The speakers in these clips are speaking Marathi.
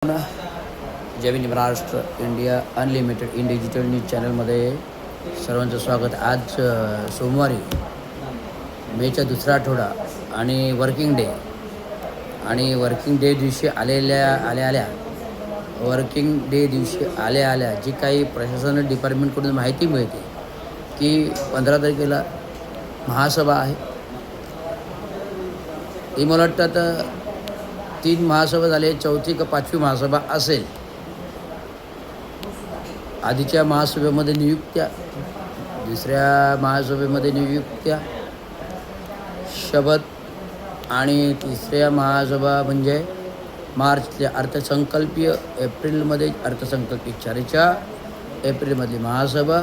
सर्वांना जय Bhim Maharashtra India unlimited in digital news चॅनलमध्ये सर्वांचं स्वागत. आज सोमवारी मेचा दुसरा आठवडा आणि वर्किंग डे दिवशी आल्या जी काही प्रशासन डिपार्टमेंटकडून माहिती मिळते की 15 तारखेला महासभा आहे. ही मला वाटतं आता 3 महासभा झाले, 4थी का 5वी महासभा असेल. आधीच्या महासभेमध्ये नियुक्त्या, दुसऱ्या महासभेमध्ये नियुक्त्या, शपथ आणि तिसऱ्या महासभा म्हणजे मार्चच्या अर्थसंकल्पीय एप्रिलमध्ये, अर्थसंकल्पीय 4च्या एप्रिलमधली महासभा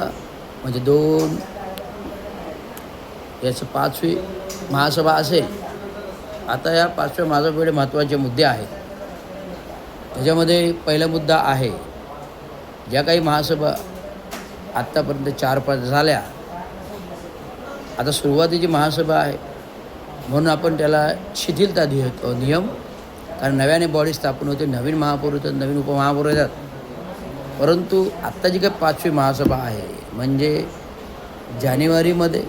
म्हणजे 2 याचं 5वी महासभा असेल. आता या 5व्या महासभेकडे महत्त्वाचे मुद्दे आहेत. त्याच्यामध्ये पहिला मुद्दा आहे, ज्या काही महासभा आत्तापर्यंत 4-5 झाल्या, आता सुरुवातीची महासभा आहे म्हणून आपण त्याला शिथिलता देतो नियम, कारण नव्याने बॉडी स्थापन होते, नवीन महापौर होतात, नवीन उपमहापौर येतात. परंतु आत्ता जी काही 5वी महासभा आहे म्हणजे जानेवारीमध्ये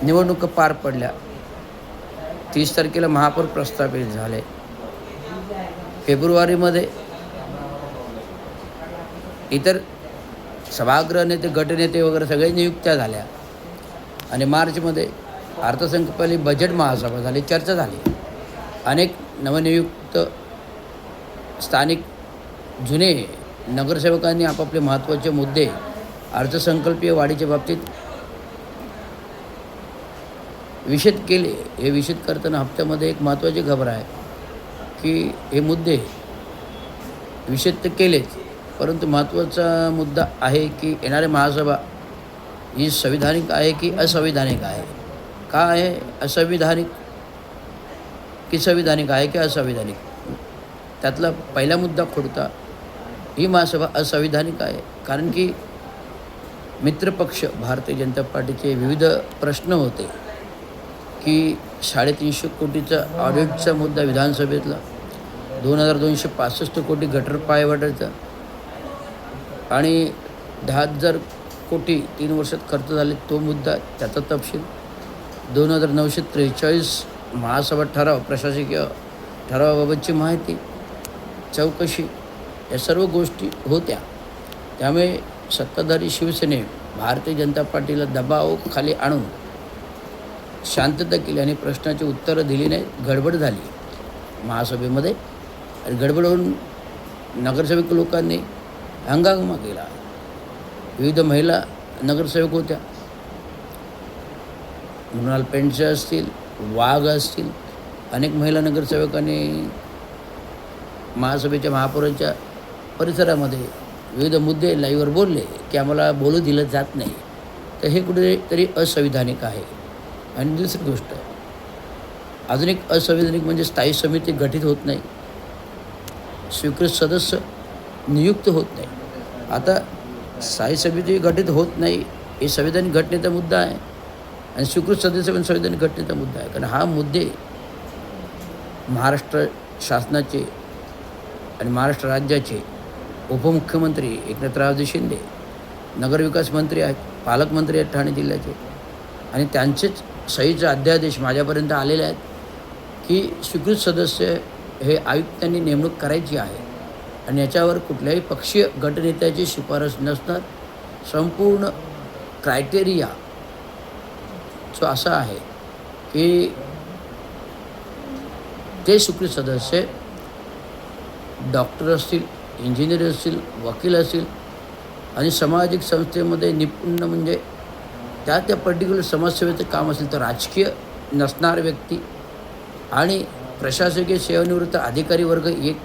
निवडणुका पार पडल्या, 30 तारखेला महापौर प्रस्थापित झाले, फेब्रुवारीमध्ये इतर सभागृह नेते, गटनेते वगैरे सगळे नियुक्त्या झाल्या आणि मार्चमध्ये अर्थसंकल्पीय बजेट महासभा झाली, चर्चा झाली. अनेक नवनियुक्त स्थानिक जुने नगरसेवकांनी आपापले महत्त्वाचे मुद्दे अर्थसंकल्पीय वाढीच्या बाबतीत विशद केले. हे विशद करताना हप्त्यामध्ये एक महत्त्वाची खबर आहे की हे मुद्दे विशद तर केलेच, परंतु महत्त्वाचा मुद्दा आहे की येणारी महासभा ही संविधानिक आहे की असंविधानिक आहे, का आहे असंविधानिक की संविधानिक आहे की असंविधानिक. त्यातला पहिला मुद्दा खोडता ही महासभा असंविधानिक आहे, कारण की मित्रपक्ष भारतीय जनता पार्टीचे विविध प्रश्न होते की 350 कोटीचा ऑडिटचा मुद्दा विधानसभेतला, 2265 कोटी गटर पायवाटाचा आणि 10,000 कोटी 3 वर्षात खर्च झाले तो मुद्दा, त्याचा तपशील, 2943 महासभा ठराव, प्रशासकीय ठरावाबाबतची माहिती, चौकशी, या सर्व गोष्टी होत्या. त्यामुळे सत्ताधारी शिवसेने भारतीय जनता पार्टीला दबावाखाली आणून शांतता केली आणि प्रश्नाची उत्तरं दिली नाही. गडबड झाली महासभेमध्ये आणि गडबड होऊन नगरसेवक लोकांनी हंगामा केला. विविध महिला नगरसेवक होत्या, मृणाल पेंडसे असतील, वाघ असतील, अनेक महिला नगरसेवकांनी महासभेच्या महापौरांच्या परिसरामध्ये विविध मुद्दे लाईव्हवर बोलले की आम्हाला बोलू दिलं जात नाही. तर हे कुठेतरी असंविधानिक आहे. आणि दुसरी गोष्ट, अजून एक असंविधानिक म्हणजे स्थायी समिती गठीत होत नाही, स्वीकृत सदस्य नियुक्त होत नाही. आता स्थायी समिती गठीत होत नाही हे संविधानिक घटनेचा मुद्दा आहे आणि स्वीकृत सदस्य पण संविधानिक घटनेचा मुद्दा आहे. कारण हा मुद्दे महाराष्ट्र शासनाचे आणि महाराष्ट्र राज्याचे उपमुख्यमंत्री एकनाथरावजी शिंदे, नगरविकास मंत्री आहेत, पालकमंत्री आहेत ठाणे जिल्ह्याचे, आणि त्यांचेच सहीचे अध्यादेश माझ्यापर्यंत आलेले आहेत की स्वीकृत सदस्य हे आयुक्तांनी नेमणूक करायची आहे आणि याच्यावर कुठल्याही पक्षीय गटनेत्याची शिफारस नसणार. संपूर्ण क्रायटेरिया जो असा आहे की ते स्वीकृत सदस्य डॉक्टर असतील, इंजिनियर असतील, वकील असतील आणि सामाजिक संस्थेमध्ये निपुण म्हणजे त्या पर्टिक्युलर समाजसेवेचं काम असेल तर राजकीय नसणारे व्यक्ती आणि प्रशासकीय सेवानिवृत्त अधिकारी वर्ग एक,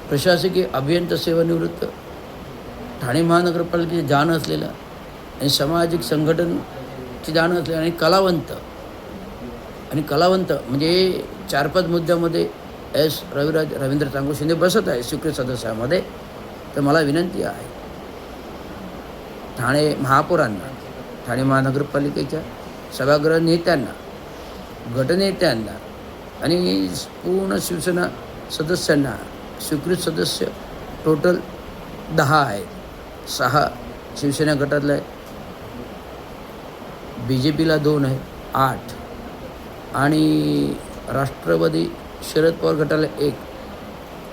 प्रशासकीय अभियंता सेवानिवृत्त, ठाणे महानगरपालिकेची जाण असलेला आणि सामाजिक संघटनची जाण असलेला आणि कलावंत म्हणजे 4-5 मुद्द्यामध्ये रवींद्र चांगू शिंदे बसत आहे स्वीकृत सदस्यामध्ये. तर मला विनंती आहे ठाणे महापौरांना, ठाणे महानगरपालिकेच्या सभागृह नेत्यांना, गटनेत्यांना आणि पूर्ण शिवसेना सदस्यांना स्वीकृत सदस्य टोटल 10 आहेत. 6 शिवसेना गटातले आहेत, BJPला 2 आहेत, 8 आणि राष्ट्रवादी शरद पवार गटाला 1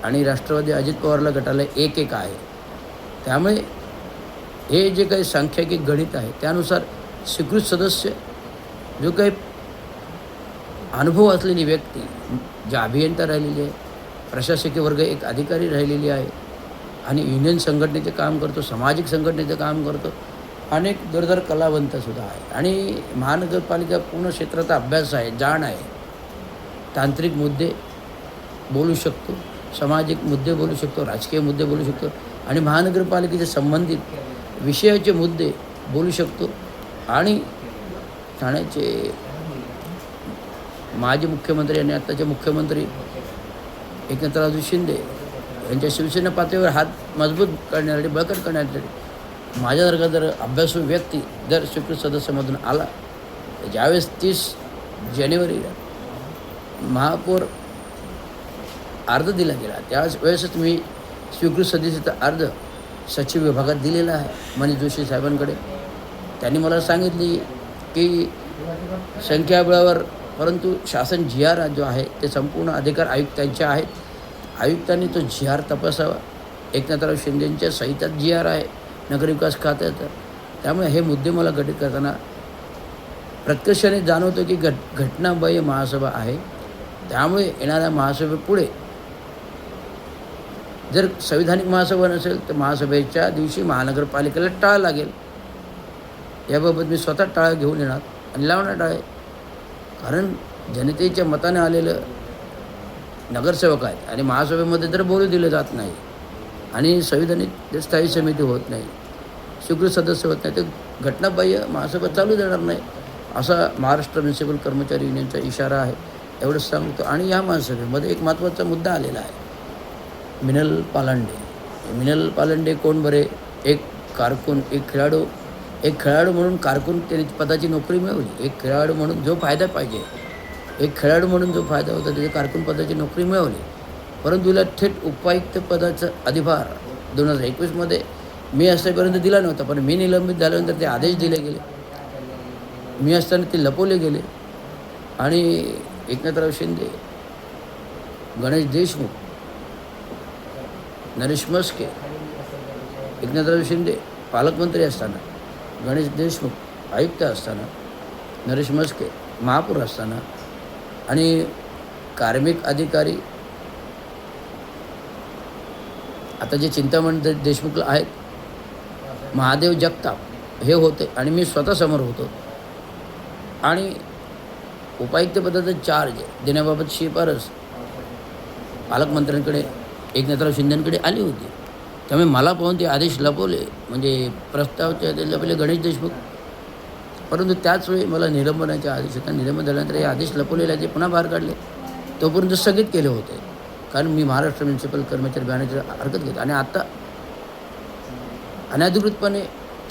आणि राष्ट्रवादी अजित पवारला गटाला 1 आहे. त्यामुळे हे जे काही सांख्यिकी गणित आहे त्यानुसार स्वीकृत सदस्य जो काही अनुभव असलेली व्यक्ती, जे अभियंता राहिलेली आहे, प्रशासकीय वर्ग एक अधिकारी राहिलेली आहे आणि युनियन संघटनेचे काम करतो, सामाजिक संघटनेचं काम करतो, अनेक दुर्धर कलावंतसुद्धा आहे आणि महानगरपालिका पूर्ण क्षेत्राचा अभ्यास आहे, जाण आहे. तांत्रिक मुद्दे बोलू शकतो, सामाजिक मुद्दे बोलू शकतो, राजकीय मुद्दे बोलू शकतो आणि महानगरपालिकेचे संबंधित विषयाचे मुद्दे बोलू शकतो. आणि ठाण्याचे माजी मुख्यमंत्री आणि आत्ताचे मुख्यमंत्री एकनाथराव शिंदे यांच्या शिवसेना पातळीवर हात मजबूत करण्यासाठी, बळकट करण्यासाठी माझ्यासारखा जर अभ्यासू व्यक्ती जर स्वीकृत सदस्यामधून आला, तर ज्यावेळेस 30 जानेवारीला महापौर अर्ज दिला गेला त्याच वेळेसच मी स्वीकृत सदस्याचा अर्ज सचिव विभागात दिलेला आहे मनीष जोशी साहेबांकडे. त्यांनी मला सांगितली की संख्याबळावर, परंतु शासन GR जो आहे ते संपूर्ण अधिकार आयुक्तांचे आहेत. आयुक्तांनी तो GR तपासावा. एकनाथराव शिंदेंच्या सहितात GR आहे नगरविकास खात्याचा. त्यामुळे हे मुद्दे मला गठीत करताना प्रत्यक्षाने जाणवतं की घटनाबाह्य महासभा आहे. त्यामुळे येणाऱ्या महासभेपुढे जर संविधानिक महासभा नसेल तर महासभेच्या दिवशी महानगरपालिकेला टाळ लागेल. याबाबत मी स्वतः टाळं घेऊन येणार आणि लावणार टाळे. कारण जनतेच्या मताने आलेलं नगरसेवक आहेत आणि महासभेमध्ये जर बोलू दिलं जात नाही आणि संविधानिक स्थायी समिती होत नाही, स्वीकृत सदस्य होत नाही, तर घटनाबाह्य महासभा चालू देणार नाही असा महाराष्ट्र म्युनिसिपल कर्मचारी युनियनचा इशारा आहे. एवढंच सांगतो. आणि या महासभेमध्ये एक महत्त्वाचा मुद्दा आलेला आहे, मिनल पालांडे. मिनल पालांडे कोण बरे? एक कारकून, एक खेळाडू म्हणून कारकून त्यांनी पदाची नोकरी मिळवली. एक खेळाडू म्हणून जो फायदा पाहिजे, एक खेळाडू म्हणून जो फायदा होता त्याची कारकून पदाची नोकरी मिळवली. परंतु तिला थेट उपायुक्त पदाचा अधिभार 2021मध्ये मी असल्यापर्यंत दिला नव्हता, पण मी निलंबित झाल्यानंतर ते आदेश दिले गेले. मी असताना ते लपवले गेले आणि एकनाथराव शिंदे, गणेश देशमुख, नरेश मस्के, एकनाथराव शिंदे पालकमंत्री असताना, गणेश देशमुख आयुक्त असताना, नरेश मस्के महापौर असताना आणि कार्मिक अधिकारी आता जे चिंतामणी देशमुखला आहेत, महादेव जगताप हे होते आणि मी स्वतः समोर होतो. आणि उपायुक्त पदाचा चार्ज देण्याबाबत शिफारस पालकमंत्र्यांकडे, एकनाथराव शिंदेंकडे आली होती. त्यामुळे मला पाहून ते आदेश लपवले, म्हणजे प्रस्तावचे आदेश लपवले गणेश देशमुख. परंतु त्याच वेळी मला निलंबनाचे आदेश होता. निलंबन झाल्यानंतर हे आदेश लपवलेले ते पुन्हा बाहेर काढले. तोपर्यंत स्थगित केले होते, कारण मी महाराष्ट्र म्युनिसिपल कर्मचारी बॅनरची हरकत घेतो. आणि आता अनधिकृतपणे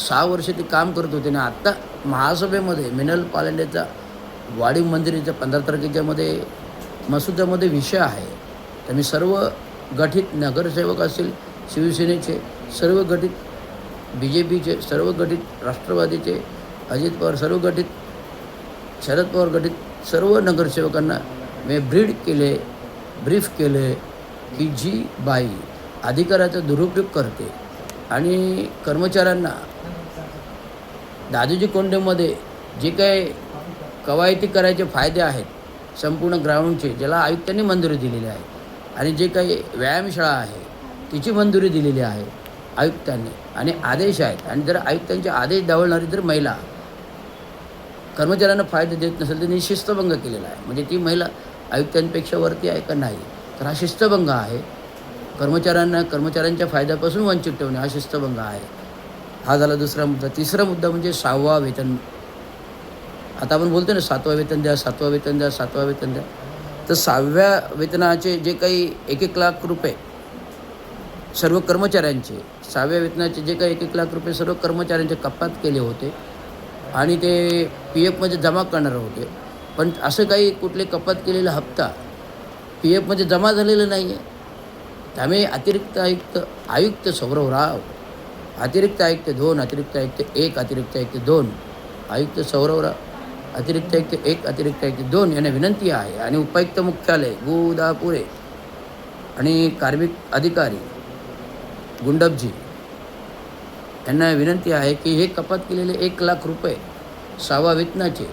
6 वर्ष ते काम करत होते. आणि आत्ता महासभेमध्ये मिनल पालांडेचा वाढीव मंजुरीचा 15 तारखेच्यामध्ये मसुद्यामध्ये विषय आहे. तर मी सर्व गठीत नगरसेवक असतील शिवसेनेचे, सर्व गठीत BJPचे, सर्व गठीत राष्ट्रवादीचे, अजित पवार सर्व गठीत, शरद पवार गठीत सर्व नगरसेवकांना मी ब्रीफ केले की जी बाई अधिकाराचा दुरुपयोग करते आणि कर्मचाऱ्यांना दादोजी कोंडेमध्ये जे काही कवायती करायचे फायदे आहेत संपूर्ण ग्राउंडचे, ज्याला आयुक्तांनी मंजुरी दिलेली आहे, आणि जे काही व्यायामशाळा आहे तिची मंजुरी दिलेली आहे आयुक्तांनी आणि आदेश आहेत. आणि जर आयुक्तांचे आदेश डावलणारी जर महिला कर्मचाऱ्यांना फायदे देत नसेल तर शिस्तभंग केलेला आहे. म्हणजे ती महिला आयुक्तांपेक्षा वरती आहे का नाही, तर हा शिस्तभंग आहे. कर्मचाऱ्यांच्या फायद्यापासून वंचित ठेवणे हा शिस्तभंग आहे. हा झाला दुसरा मुद्दा. तिसरा मुद्दा म्हणजे 6वा वेतन. आता आपण बोलतो ना 7वा वेतन द्या, 7वा वेतन द्या, 7वा वेतन द्या. तर 6व्या वेतनाचे जे काही 1-1 लाख रुपये सर्व कर्मचाऱ्यांचे, 6व्या वेतनाचे जे काही 1-1 लाख रुपये सर्व कर्मचाऱ्यांचे कपात केले होते आणि ते PFमध्ये जमा करणार होते. पण असं काही कुठले कपात केलेला हप्ता पी एफमध्ये जमा झालेलं नाही आहे. त्यामुळे अतिरिक्त आयुक्त सौरव राव, अतिरिक्त आयुक्त 2, अतिरिक्त आयुक्त 1, अतिरिक्त आयुक्त 2, आयुक्त सौरव राव, अतिरिक्त आयुक्त 1, अतिरिक्त आयुक्त 2 यांना विनंती आहे आणि उपायुक्त मुख्यालय गोदापुरे आणि कार्मिक अधिकारी गुंडपजी यांना विनंती आहे की हे कपात केलेले 1 लाख रुपये 6व्या वेतनाचे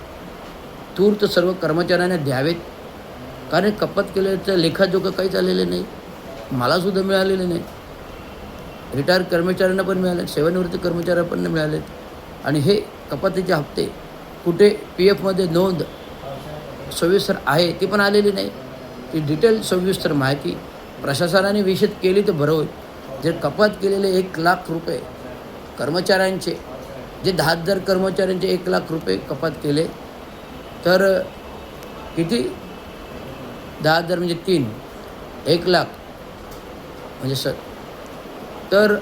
तूर्त सर्व कर्मचाऱ्यांना द्यावेत. कारण कपात केल्याचं लेखाजोखं काहीच आलेलं नाही, मलासुद्धा मिळालेलं नाही, रिटायर कर्मचाऱ्यांना पण मिळाले, सेवानिवृत्त कर्मचाऱ्यांना पण मिळालेत. आणि हे कपातीचे हप्ते कुठे पी एफमध्ये नोंद सविस्तर आहे ती पण आलेली नाही. ती डिटेल सविस्तर माहिती प्रशासनाने विषद केली तर बरं होईल. जर कपात केलेले 1 लाख रुपये कर्मचाऱ्यांचे, जे 10,000 कर्मचाऱ्यांचे 1 लाख रुपये कपात केले तर किती, 10,000 म्हणजे 3, 1 लाख म्हणजे तर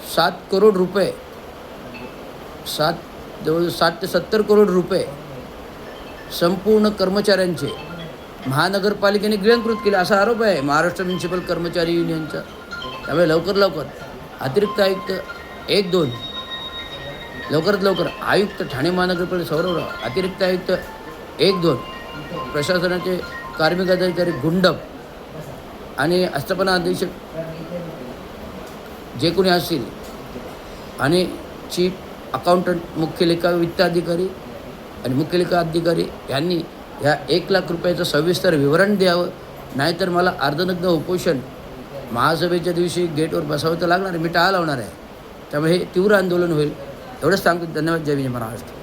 7 करोड रुपये, जवळ 60 ते 70 करोड रुपये संपूर्ण कर्मचाऱ्यांचे महानगरपालिकेने गिळंकृत केले असा आरोप आहे महाराष्ट्र म्युन्सिपल कर्मचारी युनियनचा. त्यामुळे लवकर अतिरिक्त आयुक्त 1, 2, लवकरात लवकर आयुक्त ठाणे महानगरपालिका सौरव राव, अतिरिक्त आयुक्त 1, 2, प्रशासनाचे कार्मिक अधिकारी गुंडप आणि आस्थापना अधीक्षक जे कोणी असतील आणि चीफ अकाउंटंट, मुख्य लेखा वित्त अधिकारी आणि मुख्य लेखा अधिकारी यांनी ह्या 1 लाख रुपयाचं सविस्तर विवरण द्यावं. नाहीतर मला अर्धनग्न उपोषण महासभेच्या दिवशी गेटवर बसावं तर लागणार आहे, मी टाळा लावणार आहे. त्यामुळे हे तीव्र आंदोलन होईल. एवढंच सांगतो. धन्यवाद. जय हिंद महाराष्ट्र.